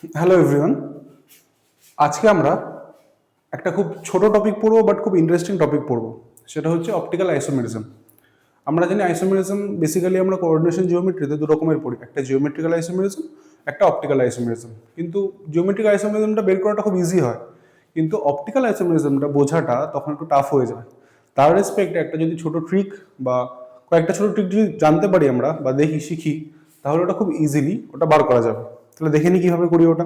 Hello everyone, আজকে আমরা একটা খুব ছোট টপিক পড়বো বাট খুব ইন্টারেস্টিং টপিক পড়বো। সেটা হচ্ছে অপটিক্যাল আইসোমেরিজম। আমরা জানি আইসোমেরিজম বেসিক্যালি আমরা কোঅর্ডিনেশন জিওমেট্রিতে দু রকমের পড়ি, একটা জিওমেট্রিক্যাল আইসোমেরিজম, একটা অপটিক্যাল আইসোমেরিজম। কিন্তু জিওমেট্রিক আইসোমেরিজমটা বের করাটা খুব ইজি হয়, কিন্তু অপটিক্যাল আইসোমেরিজমটা বোঝাটা তখন একটু টাফ হয়ে যায়। তার রেসপেক্টে একটা যদি ছোট ট্রিক বা কয়েকটা ছোট ট্রিক যদি জানতে পারি আমরা বা দেখি শিখি, তাহলে ওটা খুব ইজিলি ওটা বার করা যাবে। তাহলে দেখে নিই কীভাবে করি ওটা।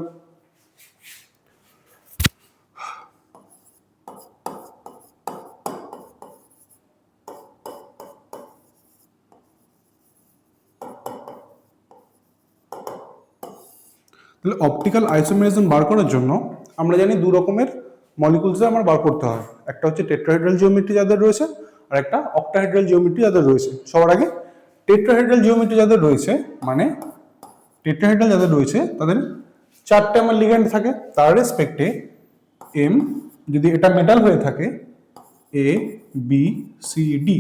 তাহলে অপটিক্যাল আইসোমেরিজম বার করার জন্য আমরা জানি দু রকমের মলিকুলস আমার বার করতে হয়। একটা হচ্ছে টেট্রাহেড্রাল জিওমেট্রি যাদের রয়েছে, আর একটা অক্টাহেড্রাল জিওমেট্রি যাদের রয়েছে। সবার আগে টেট্রাহেড্রাল জিওমেট্রি যাদের রয়েছে, মানে টেট্রাহেড্রাল যাদের রয়েছে তাদের চারটে আমার লিগ্যান্ড থাকে। তার রেসপেক্টে এম, যদি এটা মেটাল হয়ে থাকে, এ বি সি ডি,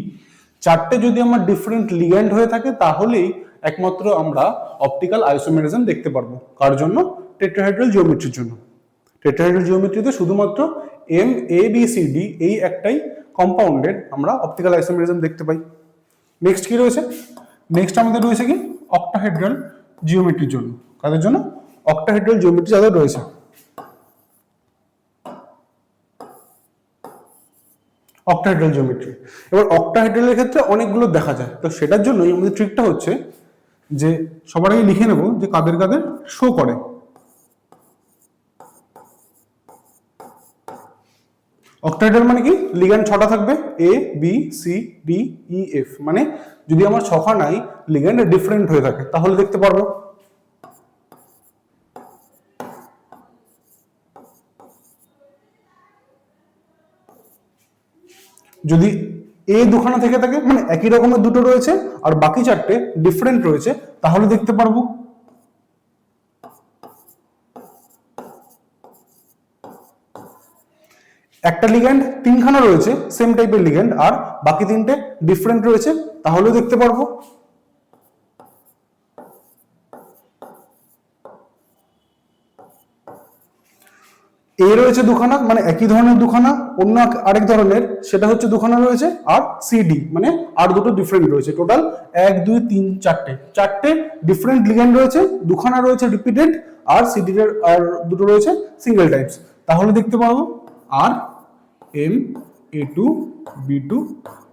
চারটে যদি আমার ডিফারেন্ট লিগ্যান্ড হয়ে থাকে তাহলেই একমাত্র আমরা অপটিক্যাল আইসোমেরিজম দেখতে পারবো। কার জন্য? টেট্রাহেড্রাল জিওমেট্রির জন্য। টেট্রাহেড্রাল জিওমেট্রিতে শুধুমাত্র M A B C D এই একটাই কম্পাউন্ডের আমরা অপটিক্যাল আইসোমেরিজম দেখতে পাই। নেক্সট কি রয়েছে? নেক্সট আমাদের রয়েছে কি অক্টাহেড্রাল জিওমেট্রির জন্য। কাদের জন্য? অক্টাহেড্রাল জিওমেট্রি যাদের রয়েছে। অক্টাহেড্রাল জিওমেট্রি, এবার অক্টাহেড্রালের ক্ষেত্রে অনেকগুলো দেখা যায়, তো সেটার জন্যই আমাদের ট্রিকটা হচ্ছে যে সবার আগে লিখে নেব যে কাদের কাদের শো করে। অক্টাহেড্রাল মানে কি? লিগ্যান্ড ছটা থাকবে, A B C D E F. মানে যদি আমার ছখানাই লিগ্যান্ড ডিফারেন্ট হয়ে থাকে তাহলে দেখতে পারবো। যদি এ দুখানা থেকে থাকে, মানে একই রকমের দুটো রয়েছে আর বাকি চারটে ডিফারেন্ট রয়েছে, তাহলে দেখতে পারবো। একটা লিগ্যান্ড তিনখানা রয়েছে সেম টাইপের লিগ্যান্ড আর বাকি তিনটে ডিফারেন্ট রয়েছে, তাহলেও দেখতে পারবো। এ রয়েছে দুখানা, মানে একই ধরনের দুখানা, অন্য আরেক ধরনের, সেটা হচ্ছে দুখানা রয়েছে। আর সিডি মানে আর দুটো ডিফারেন্ট রয়েছে। টোটাল 1 2 3 4টে চারটে ডিফারেন্ট লিগ্যান্ড রয়েছে, দুখানা রয়েছে রিপিটেড, আর সিডি এর আর দুটো রয়েছে সিঙ্গেল টাইপস, তাহলে দেখতে পাবো আর M A two B two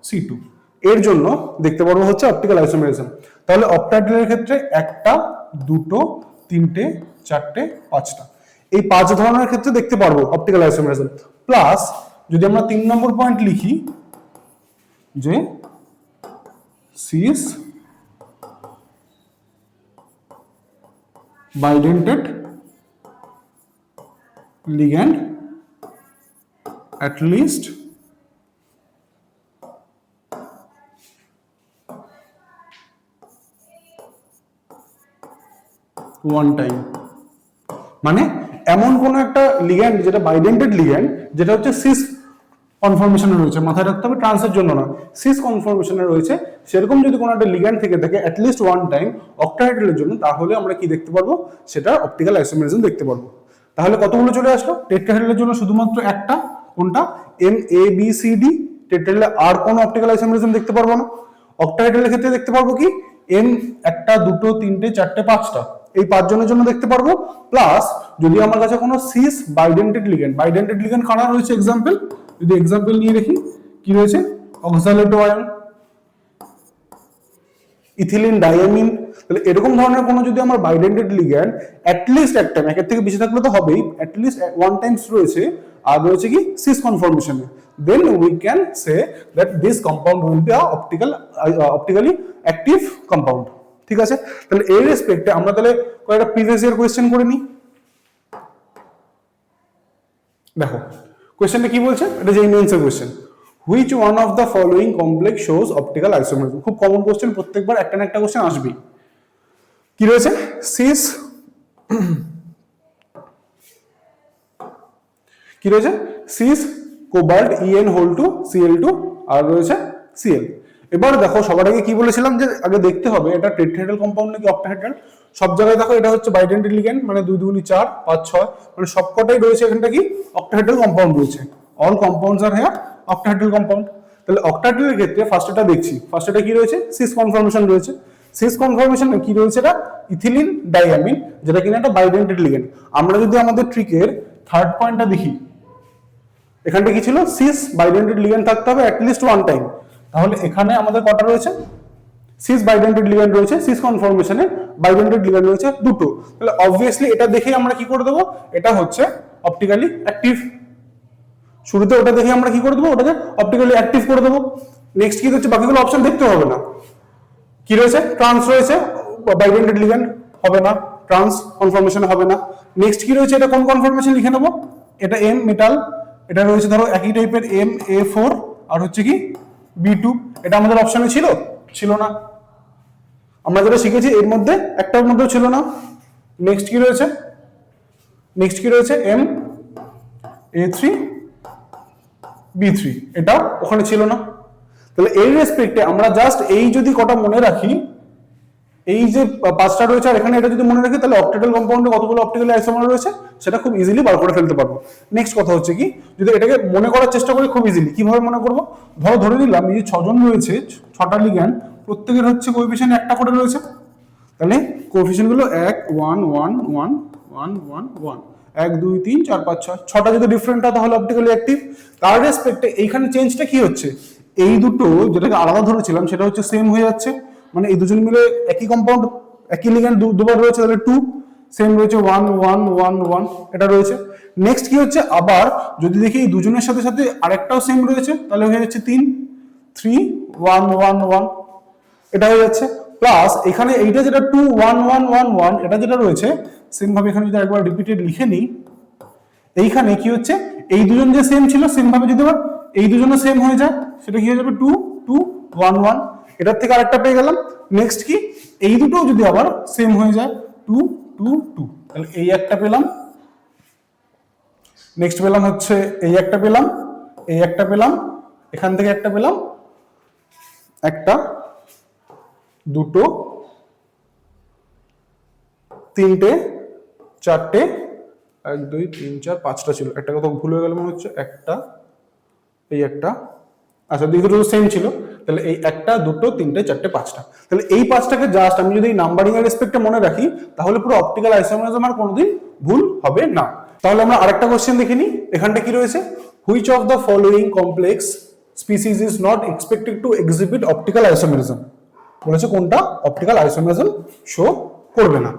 C two. এর জন্য দেখতে পারবো হচ্ছে অপটিক্যাল আইসোমেরিজম। তাহলে অক্টাহেড্রালের ক্ষেত্রে একটা, দুটো, তিনটে, চারটে, পাঁচটা, এই পাঁচ ধরনের ক্ষেত্রে দেখতে পারবো অপটিক্যাল আইসোমেরিজম। প্লাস যদি আমরা 3 নম্বর পয়েন্ট লিখি যে cis bidentate ligand at least one time, মানে এমন কোন একটা লিগ্যান্ড যেটা বাইডেন্টেড লিগ্যান্ড, যেটা হচ্ছে সিস কনফর্মেশনে রয়েছে, মাথায় রাখতে হবে ট্রান্সের জন্য না, সিস কনফর্মেশনে রয়েছে, সেরকম যদি কোনো একটা লিগ্যান্ড থেকে থাকে অ্যাটলিস্ট ওয়ান টাইম অক্টাহেড্রালের জন্য, তাহলে আমরা কি দেখতে পারবো? সেটা অপটিক্যাল আইসোমেরিজম দেখতে পারবো। তাহলে কতগুলো চলে আসলো? টেট্রাহেড্রালের জন্য শুধুমাত্র একটা, কোনটা? M A B C D. টেট্রাহেড্রালে আর কোনো অপটিক্যাল আইসোমেরিজম দেখতে পারবো না। অক্টাহেড্রালের ক্ষেত্রে দেখতে পারবো কি? এম একটা, দুটো, তিনটে, চারটে, পাঁচটা, এই পাঁচজনের জন্য দেখতে পারবো। প্লাস যদি আমার কাছে কোনো সিস বাইডেন্টেড লিগ্যান্ড কারা রয়েছে এক্সাম্পল, যদি এক্সাম্পল নিয়ে দেখি কি রয়েছে, অক্সালেটো আয়ন, ইথিলিন ডায়ামিন। তাহলে এরকম ধরনের কোনো যদি আমার বাইডেন্টেড লিগ্যান্ড অ্যাটলিস্ট একটা, একের থেকে বেশি থাকলে তো হবেই, অ্যাটলিস্ট ওয়ান টাইমস রয়েছে আর রয়েছে কি সিস কনফর্মেশনে, then we can say that this compound will be optically active compound. ঠিক আছে, তাহলে এই রেসপেক্টে আমরা তাহলে কয়েকটা প্রিভিয়াস ইয়ার কোয়েশ্চেন করে নিই। দেখো কোয়েশ্চেনটা কি বলছে, এটা যে মেন্সের question, which one of the following complex shows optical isomerism. খুব কমন কোয়েশ্চেন, প্রত্যেকবার একটা না একটা কোয়েশ্চেন আসবেই। কি রয়েছে? সিস, কি রয়েছে? Cis cobalt EN whole two CL two, আর রয়েছে সিএল। এবার দেখো সবার আগে কি বলেছিলাম যে আগে দেখতে হবে এটা টেট্রাহেড্রাল কম্পাউন্ড নাকি অক্টাহেড্রাল। সব জায়গায় দেখো এটা হচ্ছে বাইডেন্টেড লিগ্যান্ড, মানে 2 2 4 5 6, মানে সবকটাই রয়েছে এখানটা কি অক্টাহেড্রাল কম্পাউন্ড রয়েছে। অল কম্পাউন্ডস আর হেয়ার অক্টাহেড্রাল কম্পাউন্ড। তাহলে অক্টাহেড্রালের ক্ষেত্রে ফার্স্ট এটা দেখছি, ফার্স্ট এটা কি রয়েছে সিস কনফর্মেশন রয়েছে। সিস কনফর্মেশন কি রয়েছে, এটা ইথিলিন ডাইঅ্যামিন, যেটা কিনা একটা বাইডেন্টেড লিগ্যান্ড। আমরা যদি আমাদের ট্রিকের থার্ড পয়েন্টটা দেখি, এখানটা কি ছিল সিস বাইডেন্টেড লিগ্যান্ড থাকতে হবে অ্যাটলিস্ট ওয়ান টাইম। তাহলে এখানে আমাদের কটা রয়েছে সিস বাইডেন্টেড লিগ্যান্ড রয়েছে, সিস কনফর্মেশনে বাইডেন্টেড লিগ্যান্ড রয়েছে দুটো। তাহলে অবভিয়াসলি এটা দেখেই আমরা কি করে দেবো, এটা হচ্ছে অপটিক্যালি অ্যাক্টিভ। শুরুতে ওটা দেখে আমরা কি করে দেবো, ওটাকে অপটিক্যালি অ্যাক্টিভ করে দেবো। নেক্সট কি হচ্ছে, বাকিগুলো অপশন দেখতে হবে না। কি রয়েছে, ট্রান্স রয়েছে, বাইডেন্টেড লিগ্যান্ড হবে না, ট্রান্স কনফর্মেশন হবে না। নেক্সট কি রয়েছে, এটা কোন কনফর্মেশন লিখে নেবো, এটা এম মেটাল, এটা রয়েছে ধরো একই টাইপের MA4 আর হচ্ছে কি B2। এটা আমাদের অপশনে ছিল না, আমরা যেটা শিখেছি এর মধ্যে একটার মধ্যেও ছিল না। নেক্সট কি রয়েছে, MA3B3, এটাও ওখানে ছিল না। তাহলে এই রেসপেক্টে আমরা জাস্ট এই যদি কটা মনে রাখি, এই যে পাঁচটা রয়েছে আর এখানে এটা যদি মনে রাখি, তাহলে অক্টাহেড্রাল কম্পাউন্ডে কতগুলো অপটিক্যালি আইসোমার রয়েছে সেটা খুব ইজিলি বার করে ফেলতে পারবো। নেক্সট কথা হচ্ছে কি, যদি এটাকে মনে করার চেষ্টা করি খুব ইজিলি, কিভাবে মনে করবো, ধরে নিলাম এই যে 6 জন রয়েছে, 6টা লিগ্যান্ড, প্রত্যেকের হচ্ছে কোএফিশিয়েন্ট একটা করে রয়েছে। তাহলে কোএফিশিয়েন্ট গুলো 1 1 1 1 1 1 1 1 2 3 4 5 6, 6টা যদি ডিফারেন্ট হয় তাহলে অপটিক্যালি অ্যাক্টিভ। তার রেসপেক্টে এইখানে চেঞ্জটা কি হচ্ছে, এই দুটো যেটাকে আলাদা ধরেছিলাম সেটা হচ্ছে সেম হয়ে যাচ্ছে, মানে এই দুজন মিলে একই কম্পাউন্ড একই লিগ্যান্ড দুবার রয়েছে, তাহলে 2 সেম রয়েছে 1 1 1 1 এটা রয়েছে। নেক্সট কি হচ্ছে, আবার যদি দেখি এই দুজনের সাথে সাথে আরেকটাও সেম রয়েছে, তাহলে হয়ে যাচ্ছে 3 3 1 1 1 এটা হয়ে যাচ্ছে। প্লাস এখানে এইটা যেটা 2 1 1 1 1 এটা যেটা রয়েছে, সেম ভাবে এখানে যদি একবার রিপিটেড লিখে নিই, এইখানে কি হচ্ছে এই দুজন যে সেম ছিল সেম ভাবে যদি আবার এই দুজনও সেম হয়ে যায়, সেটা কি হয়ে যাবে 2 2 1 1, এটার থেকে আরেকটা পেয়ে গেলাম। নেক্সট কি, এই দুটো যদি আবার সেম হয়ে যায় 2 2 2, তাহলে এই একটা পেলাম। নেক্সট পেলাম হচ্ছে এই একটা পেলাম, এই একটা পেলাম, এখান থেকে একটা পেলাম, একটা দুটো তিনটে চারটে 1 2 3 4 5টা ছিল, একটা কথা ভুল হয়ে গেল মনে হচ্ছে, একটা এই একটা, আচ্ছা দুটো সেম ছিল, তাহলে এই একটা দুটো তিনটে চারটে 5টা। তাহলে এই 5টাকে জাস্ট আমি যদি নাম্বারিং এর রেসপেক্টে মনে রাখি, তাহলে পুরো অপটিক্যাল আইসোমারিজম আর কোনোদিন ভুল হবে না। তাহলে আমরা আরেকটা কোশ্চেন দেখে নিই, এখানটা কি রয়েছে, which of the following complex species is not expected to exhibit optical isomerism, বলেছে কোনটা অপটিক্যাল আইসোমারিজম শো করবে না।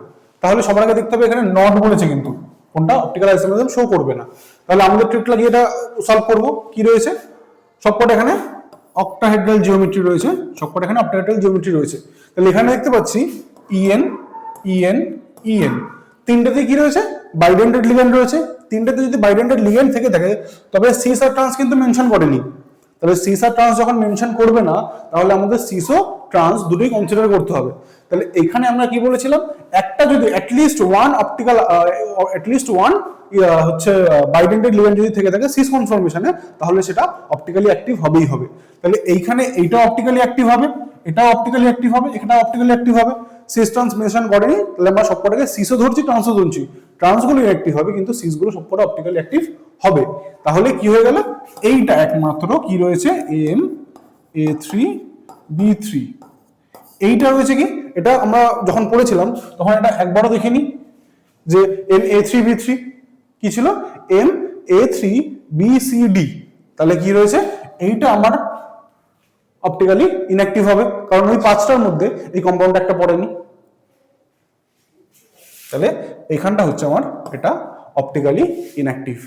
তাহলে সবার আগে দেখতে হবে এখানে নট বলেছে, কিন্তু কোনটা অপটিক্যাল আইসোমারিজম শো করবে না। তাহলে আমাদের ট্রিক লাগিয়ে এটা সলভ করব। কি রয়েছে, সবকটা এখানে অক্টাহেড্রাল জিওমেট্রি রয়েছে, সবকটা এখানে অক্টাহেড্রাল জিওমেট্রি রয়েছে। তাহলে এখানে দেখতে পাচ্ছি EN EN EN, তিনটাতে কি রয়েছে বাইডেন্টেড লিগ্যান্ড রয়েছে। তিনটাতে যদি বাইডেন্টেড লিগ্যান্ড থেকে থাকে, তবে সিস আর ট্রান্স কিন্তু মেনশন করেনি। তাহলে সিস আর ট্রান্স যখন মেনশন করবে না, তাহলে আমাদের সিস ও ট্রান্স দুটোই কনসিডার করতে হবে। তাহলে এখানে আমরা কি বলেছিলাম, একটা যদি অ্যাটলিস্ট ওয়ান হচ্ছে বাইডেন্টেড লিগ্যান্ড যদি থেকে থাকে সিস কনফর্মেশনে, তাহলে সেটা অপটিক্যালি অ্যাক্টিভ হবেই হবে। তাহলে এইখানে এইটা অপটিক্যালি অ্যাক্টিভ হবে, এটাও অপটিক্যালি অ্যাক্টিভ হবে, এখানেও অপটিক্যালি অ্যাক্টিভ হবে। সিস ট্রান্স মেনশন করেনি, তাহলে আমরা সবকটাকে সিসও ধরছি ট্রান্সও ধরছি, ট্রান্সগুলো অ্যাক্টিভ হবে কিন্তু সিসগুলো সবকটা অপটিক্যালি অ্যাক্টিভ হবে। তাহলে কি হয়ে গেল, এইটা একমাত্র কি রয়েছে MA3B3, এইটা রয়েছে কি, এটা আমরা যখন পড়েছিলাম তখন এটা একবারও দেখিনি যে MA3B3 কি ছিল, MA3BCD, তাহলে কি রয়েছে, এইটা আমার অপটিক্যালি ইনঅ্যাক্টিভ হবে, কারণ ওই 5টার মধ্যে এই কম্পাউন্ড একটা পড়েনি। তাহলে এইখানটা হচ্ছে আমার এটা অপটিক্যালি ইনঅ্যাক্টিভ।